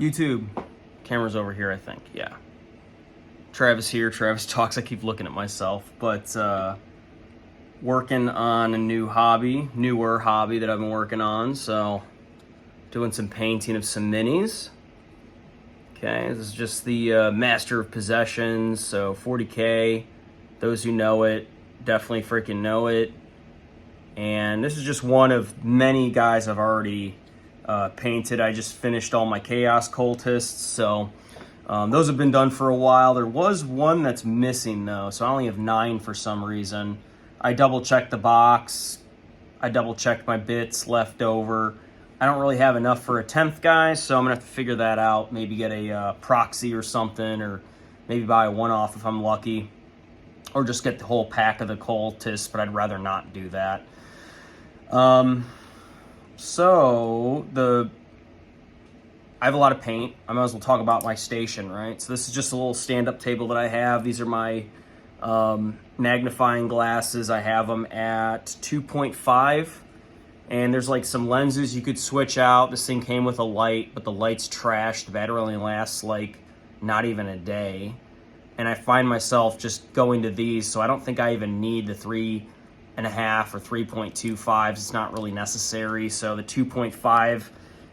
YouTube. Camera's over here, I think. Yeah. Travis here. Travis talks. I keep looking at myself. But working on a newer hobby that I've been working on. So doing some painting of some minis. Okay, this is just the Master of Possessions. So 40K. Those who know it definitely freaking know it. And this is just one of many guys I've already painted. I just finished all my Chaos Cultists, so those have been done for a while. There was one that's missing though, so I only have 9 for some reason. I double checked the box. I double checked my bits left over. I don't really have enough for a 10th guy, so I'm gonna have to figure that out. Maybe get a proxy or something, or maybe buy a one-off if I'm lucky, or just get the whole pack of the Cultists, but I'd rather not do that. So I have a lot of paint. I might as well talk about my station, right? So this is just a little stand-up table that I have. These are my magnifying glasses. I have them at 2.5, and there's like some lenses you could switch out. This thing came with a light, but the light's trashed. The battery only lasts like not even a day. And I find myself just going to these, so I don't think I even need the 3.5 or 3.25s. It's not really necessary. So the 2.5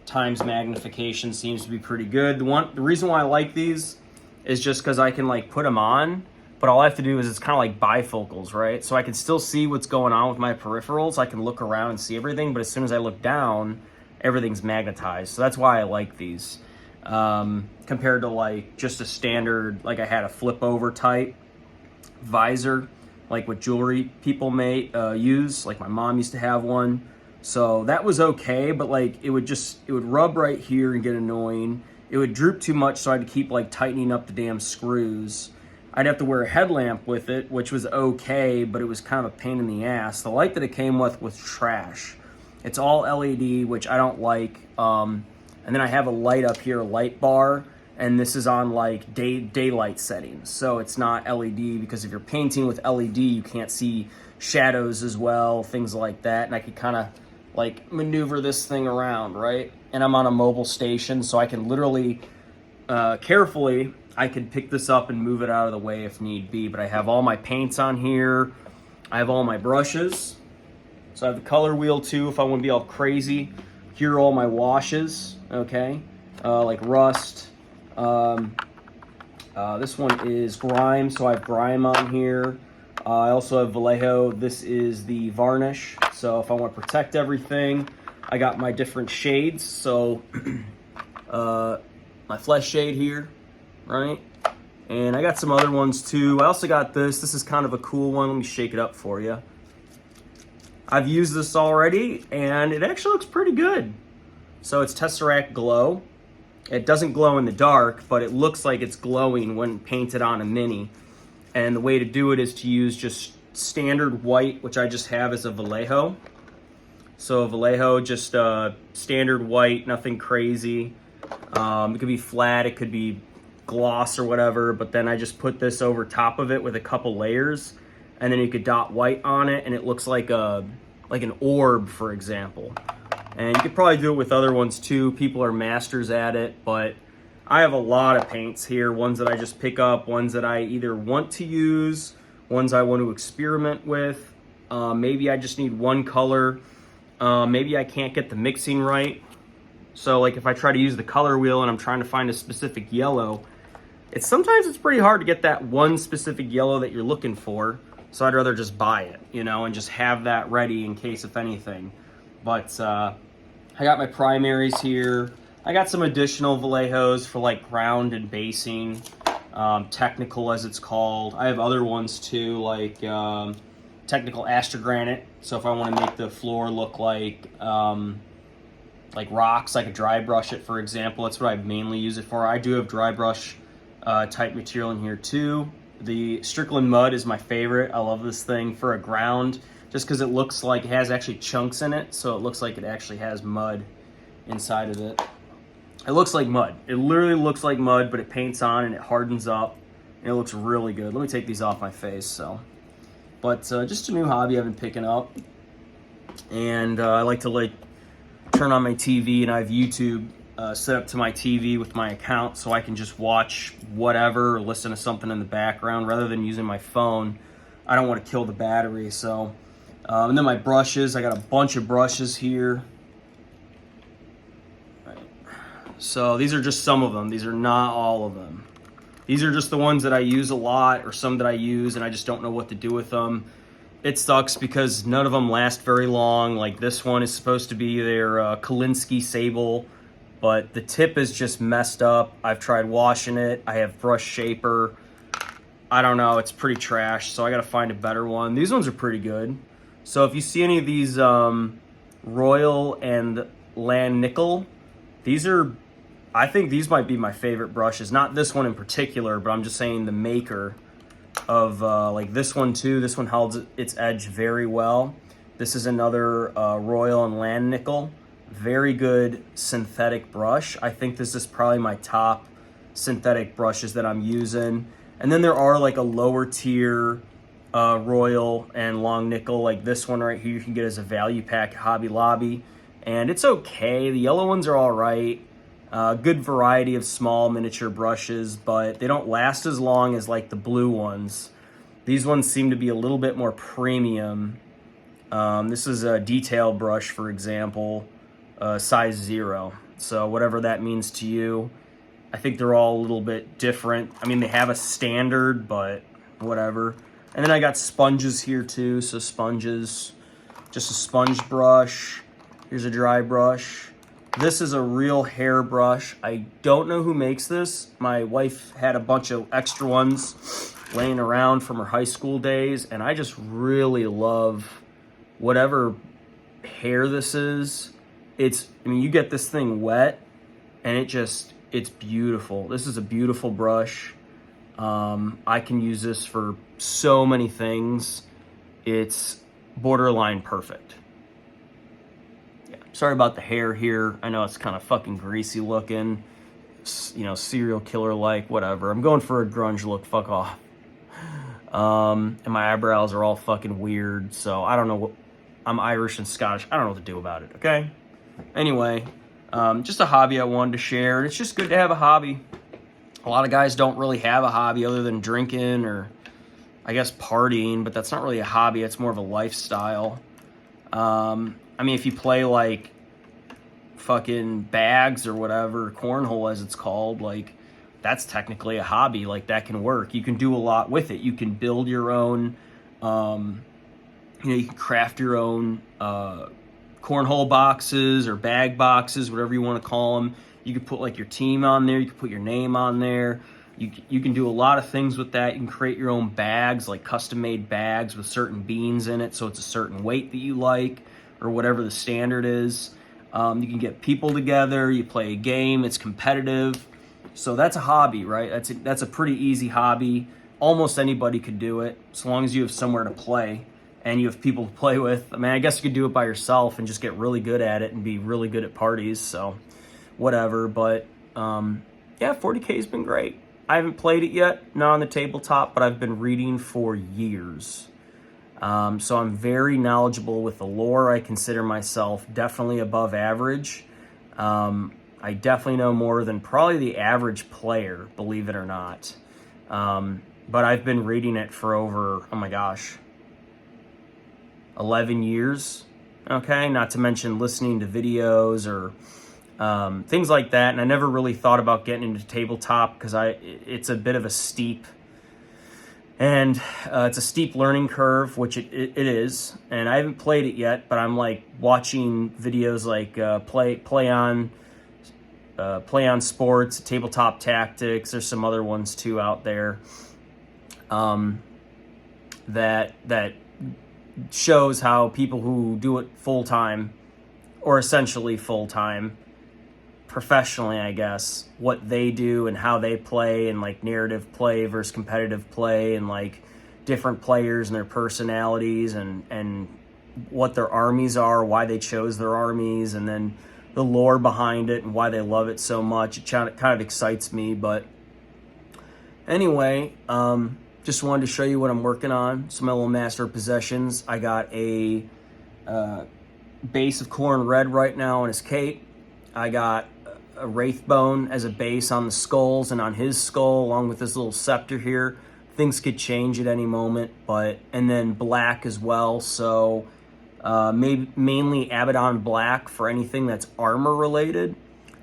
times magnification seems to be pretty good. The reason why I like these is just because I can like put them on, but all I have to do is it's kind of like bifocals, right? So I can still see what's going on with my peripherals. I can look around and see everything, but as soon as I look down, everything's magnetized. So that's why I like these. Compared to like just a standard, like I had a flip over type visor, like what jewelry people may use. Like my mom used to have one. So that was okay, but like it would rub right here and get annoying. It would droop too much, so I had to keep like tightening up the damn screws. I'd have to wear a headlamp with it, which was okay, but it was kind of a pain in the ass. The light that it came with was trash. It's all LED, which I don't like. And then I have a light up here, a light bar, and this is on like daylight settings. So it's not LED, because if you're painting with LED, you can't see shadows as well, things like that. And I could kind of like maneuver this thing around, right? And I'm on a mobile station, so I can literally, carefully, I could pick this up and move it out of the way if need be. But I have all my paints on here. I have all my brushes. So I have the color wheel too, if I want to be all crazy. Here are all my washes, okay? Like rust. This one is grime, so I have grime on here. I also have Vallejo. This is the varnish. So if I want to protect everything, I got my different shades. So my flesh shade here, right? And I got some other ones too. I also got this. This is kind of a cool one. Let me shake it up for you. I've used this already, and it actually looks pretty good. So it's Tesseract Glow. It doesn't glow in the dark, but it looks like it's glowing when painted on a mini. And the way to do it is to use just standard white, which I just have as a Vallejo. So Vallejo, just standard white, nothing crazy. It could be flat, it could be gloss or whatever, but then I just put this over top of it with a couple layers, and then you could dot white on it, and it looks like an orb, for example. And you could probably do it with other ones too. People are masters at it, but I have a lot of paints here, ones that I just pick up, ones that I either want to use, ones I want to experiment with. Maybe I just need one color. Maybe I can't get the mixing right. So like if I try to use the color wheel and I'm trying to find a specific yellow, sometimes it's pretty hard to get that one specific yellow that you're looking for. So I'd rather just buy it, and just have that ready in case if anything. But I got my primaries here. I got some additional Vallejos for like ground and basing, technical as it's called. I have other ones too, like technical Astrogranite. So if I want to make the floor look like rocks, I could dry brush it, for example. That's what I mainly use it for. I do have dry brush type material in here too. The Strickland Mud is my favorite. I love this thing for a ground, just because it looks like it has actually chunks in it, so it looks like it actually has mud inside of it. It looks like mud. It literally looks like mud, but it paints on and it hardens up, and it looks really good. Let me take these off my face. But just a new hobby I've been picking up, and I like to turn on my TV, and I have YouTube set up to my TV with my account so I can just watch whatever or listen to something in the background rather than using my phone. I don't want to kill the battery. So, and then my brushes, I got a bunch of brushes here. So these are just some of them. These are not all of them. These are just the ones that I use a lot or some that I use and I just don't know what to do with them. It sucks because none of them last very long. Like this one is supposed to be their Kolinsky Sable, but the tip is just messed up. I've tried washing it. I have brush shaper. I don't know, it's pretty trash, so I gotta find a better one. These ones are pretty good. So if you see any of these Royal and Land Nickel, I think these might be my favorite brushes. Not this one in particular, but I'm just saying the maker of like this one too. This one holds its edge very well. This is another Royal and Land Nickel. Very good synthetic brush. I think this is probably my top synthetic brushes that I'm using. And then there are like a lower tier Royal and Long Nickel, like this one right here you can get as a value pack at Hobby Lobby. And it's okay. The yellow ones are all right. Good variety of small miniature brushes, but they don't last as long as like the blue ones. These ones seem to be a little bit more premium. This is a detail brush, for example, size 0. So whatever that means to you. I think they're all a little bit different. I mean, they have a standard, but whatever. And then I got sponges here too. So sponges, just a sponge brush. Here's a dry brush. This is a real hair brush. I don't know who makes this. My wife had a bunch of extra ones laying around from her high school days, and I just really love whatever hair this is. I mean, you get this thing wet, and it's beautiful. This is a beautiful brush. I can use this for so many things. It's borderline perfect. Sorry about the hair here. I know it's kind of fucking greasy looking, you know, serial killer like, whatever. I'm going for a grunge look, fuck off. And my eyebrows are all fucking weird, so I don't know what, I'm Irish and Scottish. I don't know what to do about it, okay? Anyway, just a hobby I wanted to share. It's just good to have a hobby. A lot of guys don't really have a hobby other than drinking or, I guess, partying, but that's not really a hobby. It's more of a lifestyle. I mean, if you play like fucking bags or whatever, cornhole as it's called, like that's technically a hobby. Like that can work. You can do a lot with it. You can build your own, you know, you can craft your own cornhole boxes or bag boxes, whatever you want to call them. You can put like your team on there. You can put your name on there. You can do a lot of things with that. You can create your own bags, like custom-made bags with certain beans in it, so it's a certain weight that you like, or whatever the standard is. You can get people together, you play a game, it's competitive. So that's a hobby, right? That's a pretty easy hobby. Almost anybody could do it, as long as you have somewhere to play and you have people to play with. I mean, I guess you could do it by yourself and just get really good at it and be really good at parties, so whatever. But yeah, 40K's been great. I haven't played it yet, not on the tabletop, but I've been reading for years. So I'm very knowledgeable with the lore. I consider myself definitely above average. I definitely know more than probably the average player, believe it or not. But I've been reading it for over, oh my gosh, 11 years. Okay, not to mention listening to videos or things like that. And I never really thought about getting into tabletop because it's a bit of a steep, and it's a steep learning curve, which it is. And I haven't played it yet, but I'm like watching videos like Play on Sports, Tabletop Tactics. There's some other ones too out there that shows how people who do it full time, or essentially full time, professionally, I guess, what they do and how they play, and like narrative play versus competitive play, and like different players and their personalities and what their armies are, why they chose their armies, and then the lore behind it and why they love it so much. It kind of excites me. But anyway, just wanted to show you what I'm working on. Some of my little master possessions. I got a base of Corn Red right now in his cape. I got a wraith bone as a base on the skulls and on his skull, along with this little scepter here. Things could change at any moment, and then black as well. So maybe mainly Abaddon black for anything that's armor related.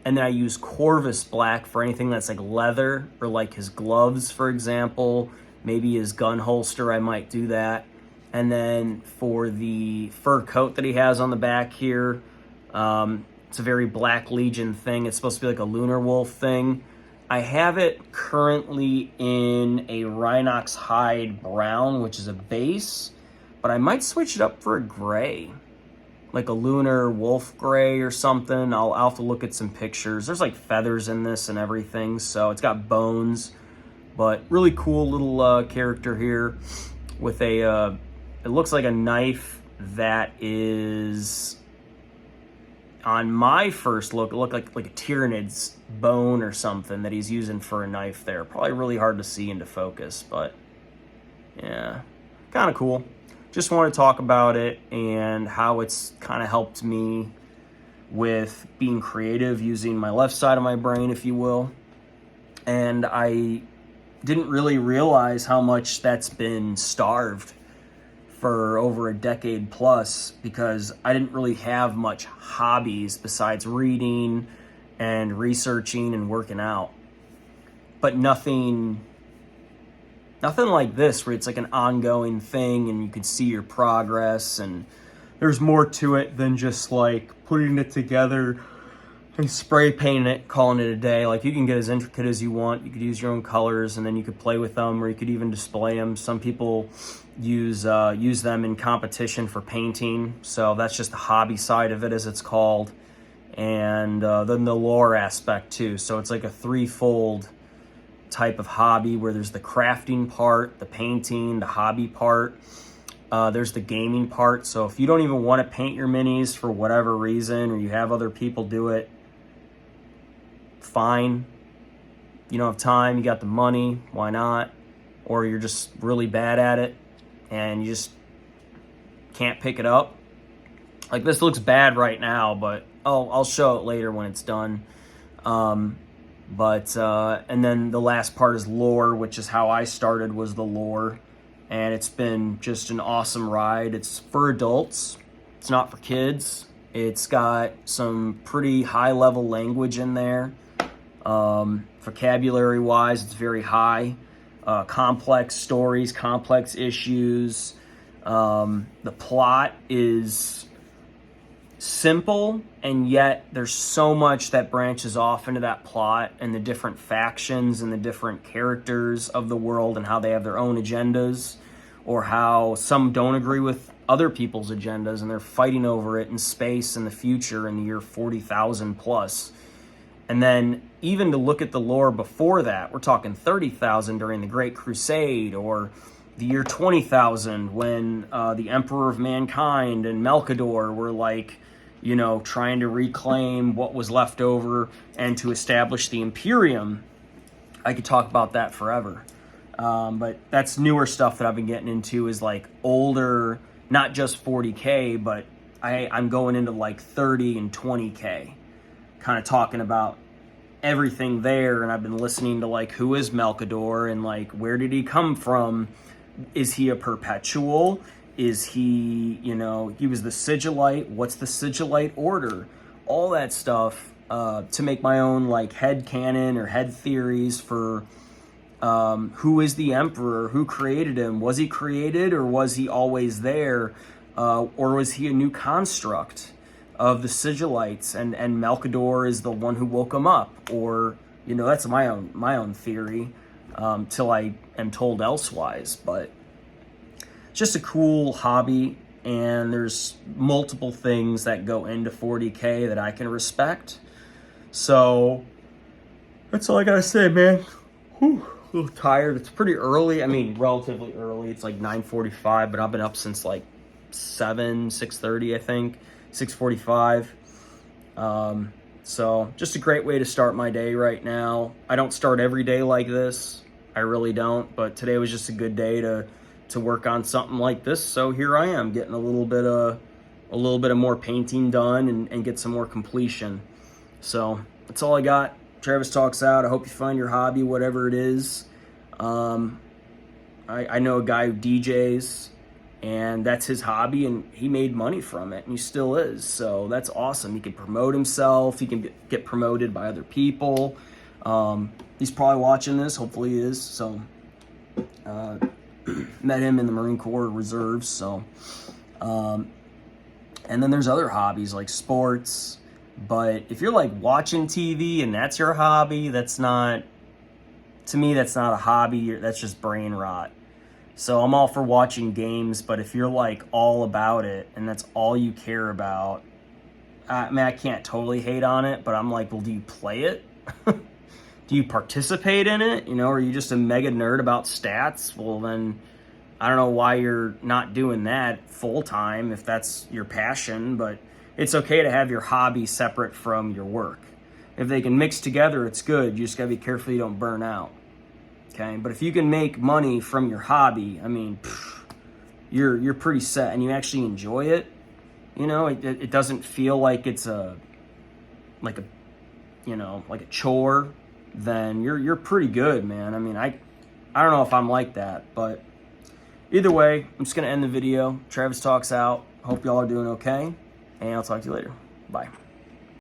And then I use Corvus black for anything that's like leather, or like his gloves, for example. Maybe his gun holster, I might do that. And then for the fur coat that he has on the back here, it's a very Black Legion thing. It's supposed to be like a Lunar Wolf thing. I have it currently in a Rhinox hide brown, which is a base, but I might switch it up for a gray, like a Lunar Wolf gray or something. I'll have to look at some pictures. There's like feathers in this and everything, so it's got bones, but really cool little character here with a, it looks like a knife that is, on my first look, it looked like a Tyranid's bone or something that he's using for a knife there. Probably really hard to see into focus, but yeah, kind of cool. Just want to talk about it and how it's kind of helped me with being creative, using my left side of my brain, if you will. And I didn't really realize how much that's been starved for over a decade plus, because I didn't really have much hobbies besides reading and researching and working out. But nothing like this, where it's like an ongoing thing and you can see your progress, and there's more to it than just like putting it together and spray painting it, calling it a day. Like, you can get as intricate as you want. You could use your own colors, and then you could play with them, or you could even display them. Some people use them in competition for painting. So that's just the hobby side of it, as it's called. And then the lore aspect too. So it's like a threefold type of hobby, where there's the crafting part, the painting, the hobby part. There's the gaming part. So if you don't even want to paint your minis for whatever reason, or you have other people do it, fine. You don't have time, you got the money, why not? Or you're just really bad at it and you just can't pick it up. Like, this looks bad right now, but I'll show it later when it's done. And then the last part is lore, which is how I started, was the lore. And it's been just an awesome ride. It's for adults. It's not for kids. It's got some pretty high level language in there. Vocabulary wise, it's very high. Complex stories, complex issues. The plot is simple, and yet there's so much that branches off into that plot, and the different factions and the different characters of the world, and how they have their own agendas, or how some don't agree with other people's agendas and they're fighting over it in space in the future, in the year 40,000 plus. And then even to look at the lore before that, we're talking 30,000 during the Great Crusade, or the year 20,000 when the Emperor of Mankind and Melkador were like, you know, trying to reclaim what was left over and to establish the Imperium. I could talk about that forever. But that's newer stuff that I've been getting into, is like older, not just 40K, but I'm going into like 30 and 20K, kind of talking about everything there. And I've been listening to like, who is Melkador, and like, where did he come from? Is he a perpetual? Is he, you know, he was the Sigillite. What's the Sigillite order? All that stuff to make my own like head canon or head theories for who is the Emperor, who created him? Was he created, or was he always there? Or was he a new construct of the Sigillites, and Melkador is the one who woke him up? Or, you know, that's my own theory, till I am told elsewise. But it's just a cool hobby, and there's multiple things that go into 40K that I can respect. So that's all I gotta say, man. Whew, a little tired. It's pretty early. I mean, relatively early. It's like 9:45, but I've been up since like 6:30, I think, 6:45. So just a great way to start my day right now. I don't start every day like this. I really don't. But today was just a good day to work on something like this. So here I am, getting a little bit of more painting done and get some more completion. So that's all I got. Travis Talks Out. I hope you find your hobby, whatever it is. I know a guy who DJs, and that's his hobby, and he made money from it, and he still is. So that's awesome. He can promote himself. He can get promoted by other people. He's probably watching this. Hopefully he is. So met him in the Marine Corps Reserves. So and then there's other hobbies like sports. But if you're like watching TV and that's your hobby, that's not, to me, that's not a hobby. That's just brain rot. So I'm all for watching games, but if you're like all about it and that's all you care about, I mean, I can't totally hate on it, but I'm like, well, do you play it? Do you participate in it? You know, are you just a mega nerd about stats? Well, then I don't know why you're not doing that full time if that's your passion, but it's okay to have your hobby separate from your work. If they can mix together, it's good. You just gotta be careful you don't burn out. Okay, but if you can make money from your hobby, I mean, you're pretty set, and you actually enjoy it. You know, it doesn't feel like it's like a chore. Then you're pretty good, man. I mean, I don't know if I'm like that, but either way, I'm just gonna end the video. Travis Talks Out. Hope y'all are doing okay, and I'll talk to you later. Bye.